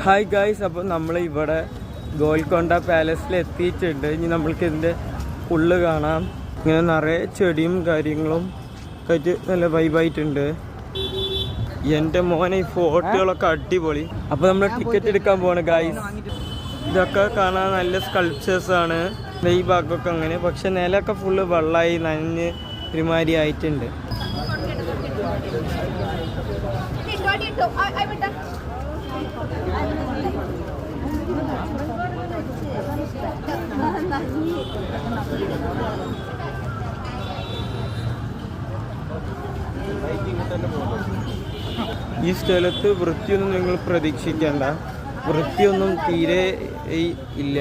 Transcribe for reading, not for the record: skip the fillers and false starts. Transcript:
Hi guys, അപ്പോൾ നമ്മൾ ഇവിടെ ഗോൽക്കൊണ്ട പാലസിൽ എത്തിയിട്ടുണ്ട്. ഇനി നമ്മൾക്ക് ഇതിൻ്റെ ഉള്ളു കാണാം. ഇങ്ങനെ നിറയെ ചെടിയും കാര്യങ്ങളും ഒക്കെ നല്ല വൈബായിട്ടുണ്ട്. എൻ്റെ മോനെ ഈ ഫോട്ടോകളൊക്കെ അടിപൊളി. അപ്പോൾ നമ്മൾ ടിക്കറ്റ് എടുക്കാൻ പോവാണ് ഗായ്സ്. ഇതൊക്കെ കാണാൻ നല്ല സ്കൾപ്ചേഴ്സാണ്. ഈ ഭാഗമൊക്കെ അങ്ങനെ, പക്ഷെ നിലമൊക്കെ ഫുള്ള് വെള്ളമായി നനഞ്ഞ് ഒരുമാതിരി ആയിട്ടുണ്ട്. ഈ സ്ഥലത്ത് വൃത്തിയൊന്നും നിങ്ങൾ പ്രതീക്ഷിക്കേണ്ട. വൃത്തിയൊന്നും തീരെ ഇല്ല.